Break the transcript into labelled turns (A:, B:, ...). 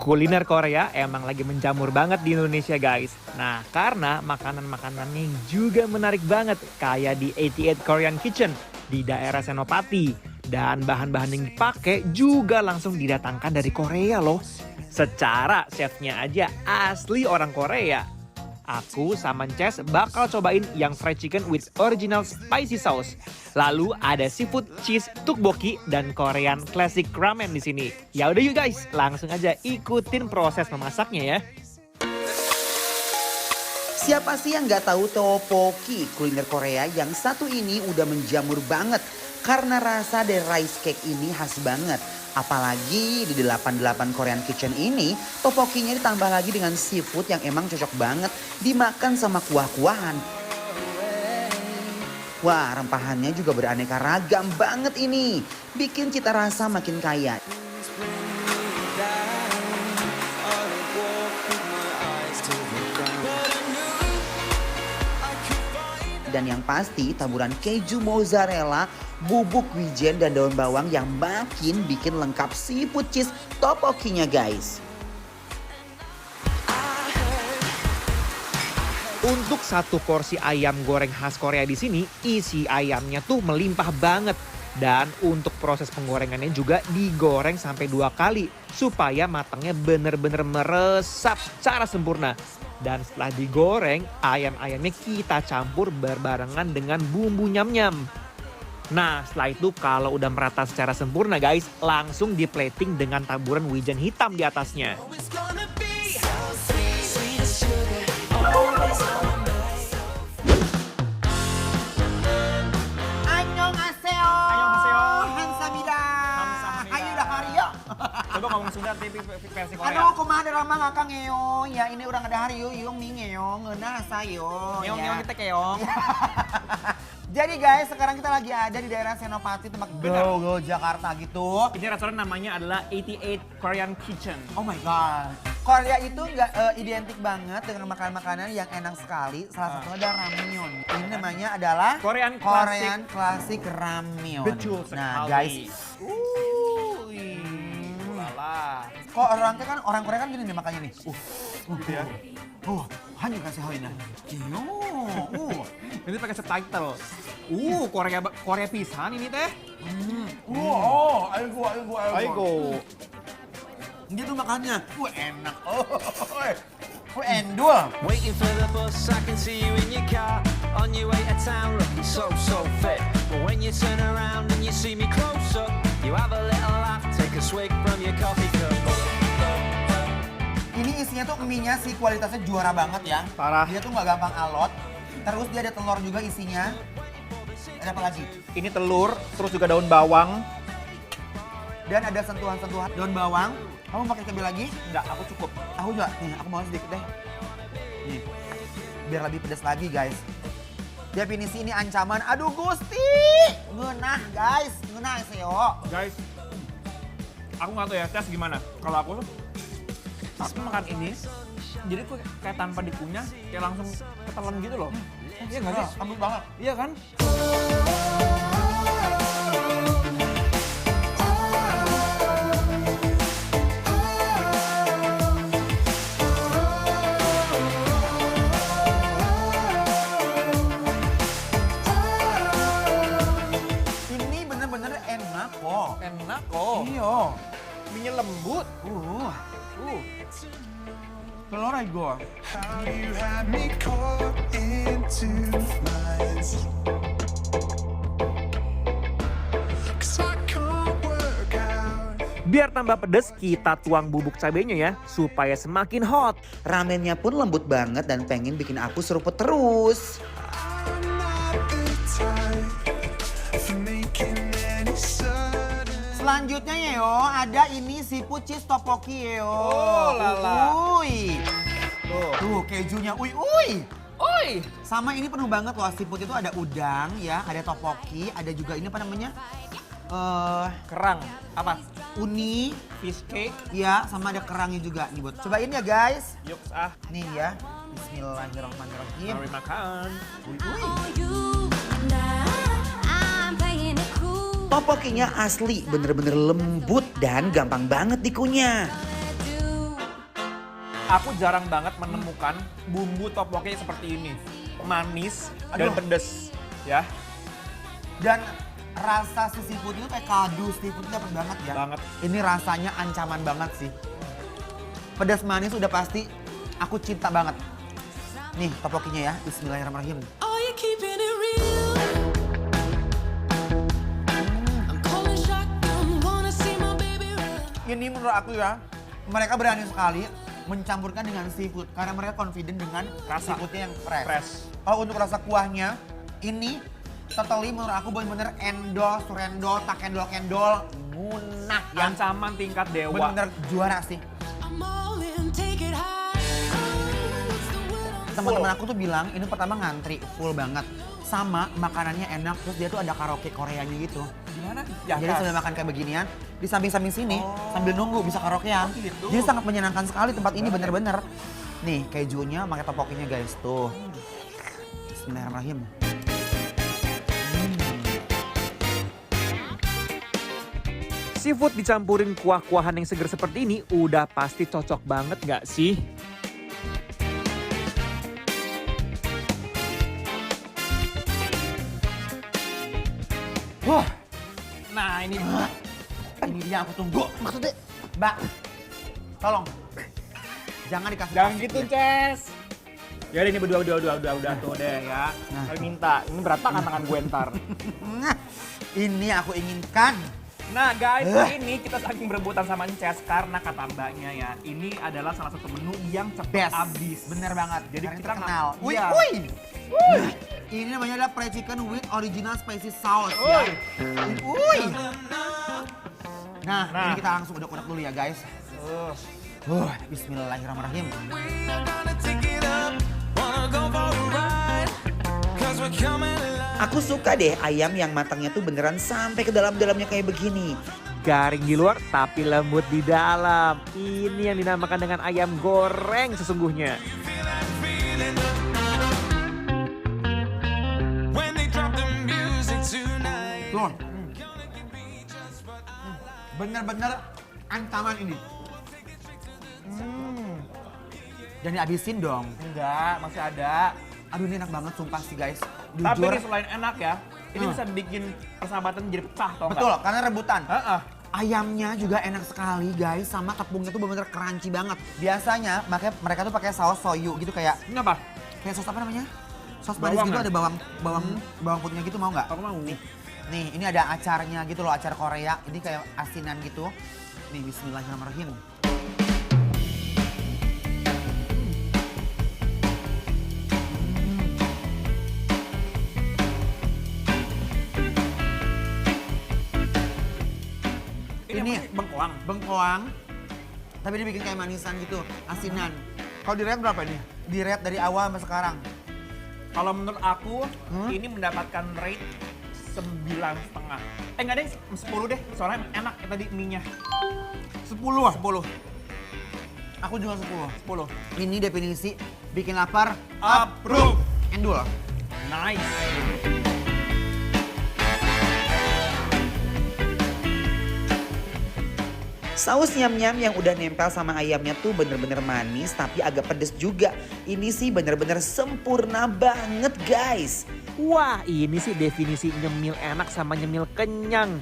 A: Kuliner Korea emang lagi menjamur banget di Indonesia guys. Nah karena makanan-makanannya juga menarik banget. Kayak di 88 Korean Kitchen di daerah Senopati. Dan bahan-bahan yang dipakai juga langsung didatangkan dari Korea loh. Secara chefnya aja asli orang Korea. Aku sama Ces bakal cobain yang fried chicken with original spicy sauce. Lalu ada seafood cheese tteokbokki dan Korean classic ramen di sini. Ya udah yuk guys, langsung aja ikutin proses memasaknya ya.
B: Siapa sih yang nggak tahu tteokbokki, kuliner Korea yang satu ini udah menjamur banget. Karena rasa dari rice cake ini khas banget. Apalagi di 88 Korean Kitchen ini, tteokbokkinya ditambah lagi dengan seafood yang emang cocok banget dimakan sama kuah-kuahan. Wah, rempahannya juga beraneka ragam banget ini. Bikin cita rasa makin kaya. Dan yang pasti taburan keju mozzarella, bubuk wijen dan daun bawang yang makin bikin lengkap seafood cheese tteokbokkinya guys.
A: Untuk satu porsi ayam goreng khas Korea di sini, isi ayamnya tuh melimpah banget. Dan untuk proses penggorengannya juga digoreng sampai 2 kali supaya matangnya bener-bener meresap secara sempurna. Dan setelah digoreng, ayam-ayamnya kita campur berbarengan dengan bumbu nyam-nyam. Nah setelah itu kalau udah merata secara sempurna guys, langsung di plating dengan taburan wijen hitam di atasnya. Coba ngomong Sunda tapi versi Korea.
B: Aduh, kumaha ramah ngakang ngeong. Ya ini orang ada hari yung nih ngeong. Ngeunah sayo.
A: Ngeong kita keong.
B: Jadi guys, sekarang kita lagi ada di daerah Senopati, tempat Go Jakarta gitu.
A: Ini restoran namanya adalah 88 Korean Kitchen.
B: Oh my god. Korea itu nggak identik banget dengan makanan-makanan yang enak sekali. Salah satunya ada ramyeon. Ini namanya adalah
A: Korean
B: Classic Ramyeon.
A: Betul sekali.
B: Nah guys. Kok orang Korea kan gini nih makanya nih.
A: Gitu ya.
B: Hanya kasih hoina.
A: Ini pakai subtitle. Korea pisan ini teh. Aigo.
B: Dia tuh makannya, enak. Endul.
C: Waiting for the bus, I can see you in your car. On your way to town, looking so fit. But when you turn around and you see me close up, you have a little laugh, take a swig from your coffee cup.
B: Ini isinya tuh mie-nya sih kualitasnya juara banget ya.
A: Parah.
B: Dia tuh nggak gampang alot. Terus dia ada telur juga isinya. Ada apa lagi?
A: Ini telur, terus juga daun bawang.
B: Dan ada sentuhan-sentuhan daun bawang. Kamu pakai cabai lagi?
A: Enggak, aku cukup.
B: Aku juga. Nih, aku mau sedikit deh. Nih. Biar lebih pedas lagi, guys. Definisi ini ancaman. Aduh, Gusti! Ngeunah, guys. Ngeunah, seo.
A: Guys, aku nggak tahu ya, tes gimana. Kalau aku tuh, pas makan ini, jadi tuh kayak tanpa dikunyah, kayak langsung ketelan gitu loh. Iya nggak sih?
B: Lembut banget.
A: Iya kan?
B: Ini bener-bener enak kok.
A: Enak kok.
B: Iya.
A: Mie-nya lembut.
B: Telur aja.
D: You had me caught in two minds. 'Cause I can't work out.
A: Biar tambah pedes, kita tuang bubuk cabenya ya, supaya semakin hot.
B: Ramennya pun lembut banget dan pengen bikin aku seruput terus.
D: I'm not the type for making any sudden.
B: Selanjutnya yo, ada ini seafood cheese tteokbokki yo.
A: Oh, lala.
B: Uy. Tuh kejunya, uy. Sama ini penuh banget loh, seafood itu ada udang ya, ada tteokbokki, ada juga ini apa namanya?
A: Kerang. Apa?
B: Uni,
A: Fish cake.
B: ya sama ada kerangnya juga nih buat. Cobain ya guys.
A: Yuk,
B: Nih ya, bismillahirrahmanirrahim.
A: mari makan.
B: Tteokbokkinya asli, bener-bener lembut dan gampang banget dikunyah.
A: Aku jarang banget menemukan bumbu tteokbokki seperti ini. Manis dan
B: Aduh.
A: pedes, ya.
B: Dan rasa si seafood itu kayak kaldu seafood dapet banget ya.
A: Banget.
B: Ini rasanya ancaman banget sih. Pedas manis udah pasti aku cinta banget. Nih tteokbokkinya ya, bismillahirrahmanirrahim.
E: Are you keeping it real? I'm calling shotgun, wanna see my baby run.
B: Ini menurut aku ya, mereka berani sekali mencampurkan dengan seafood. Karena mereka confident dengan
A: Rasa.
B: seafoodnya yang fresh.
A: Fresh.
B: Oh untuk rasa kuahnya, ini totally menurut aku bener-bener endol, surendol, tak kendol, munah ya.
A: Ancaman tingkat dewa.
B: Bener-bener juara sih.
E: I'm all in, take it high. What's the word on
B: Teman-teman aku tuh bilang ini pertama ngantri full banget. Sama makanannya enak, terus dia tuh ada karaoke Koreanya gitu.
A: Gimana?
B: Jadi sambil makan kayak beginian, di samping-samping sini sambil nunggu bisa karaokean.
A: Oh, gitu.
B: Jadi sangat menyenangkan sekali tempat ini bener-bener. Nih kejunya pakai tteokbokkinya guys tuh. Bismillahirrahmanirrahim.
A: Seafood dicampurin kuah-kuahan yang seger seperti ini udah pasti cocok banget gak sih?
B: Wah,
A: Nah ini
B: ini dia yang aku tunggu. Maksudnya, Mbak, tolong jangan dikasih
A: jangan
B: plastik
A: gitu
B: ya.
A: Ces. Ya udah ini berdua tuh deh ya.
B: Nah.
A: Kali minta, ini berantakan tangan gue ntar.
B: Nah, ini aku inginkan.
A: Nah guys, ini kita saking berebutan sama Ces karena kata mbaknya ya, ini adalah salah satu menu yang cepet
B: Best.
A: habis.
B: Bener banget.
A: Jadi
B: Karena
A: kita
B: kenal. Wih,
A: Iya.
B: wih. Nah, ini namanya adalah fried chicken with original spicy sauce ya. Wih. Nah,
A: Nah.
B: ini kita langsung udak-udak dulu ya guys. Bismillahirrahmanirrahim.
C: We are gonna take it up, wanna go for a ride, 'cause we're coming alive.
B: Aku suka deh ayam yang matangnya tuh beneran sampai ke dalam-dalamnya kayak begini.
A: Garing di luar tapi lembut di dalam. Ini yang dinamakan dengan ayam goreng sesungguhnya.
C: Feel that feeling when they drop the music tonight.
B: Tuh. Bener-bener ancaman ini. Jangan dihabisin dong.
A: Enggak, masih ada.
B: Aduh ini enak banget sumpah sih guys.
A: Tapi
B: Jujur.
A: ini selain enak ya, ini bisa bikin persahabatan jadi pecah tau nggak?
B: Betul, karena rebutan.
A: Heeh.
B: Ayamnya juga enak sekali guys, sama tepungnya tuh bener-bener crunchy banget. Biasanya makanya mereka tuh pakai saus soyu gitu kayak
A: Ini apa?
B: saus apa namanya? Saus manis
A: Bawang
B: gitu
A: ya?
B: ada bawang putihnya gitu mau nggak?
A: Aku mau.
B: Nih, ini ada acarnya gitu loh, acar Korea. Ini kayak asinan gitu. Nih, bismillahirrahmanirrahim. Ini
A: bengkoang.
B: bengkoang, tapi dibikin kayak manisan gitu, asinan. Kalau di rate berapa ini? Di rate dari awal sampai sekarang.
A: Kalau menurut aku, ini mendapatkan rate 9,5. Enggak deh, 10 deh. Soalnya enak ya tadi mie-nya.
B: 10.
A: 10.
B: Aku juga 10.
A: 10.
B: Ini definisi bikin lapar,
A: Approve.
B: endul.
A: Nice.
B: Saus nyam-nyam yang udah nempel sama ayamnya tuh bener-bener manis tapi agak pedes juga. Ini sih bener-bener sempurna banget guys.
A: Wah, ini sih definisi nyemil enak sama nyemil kenyang.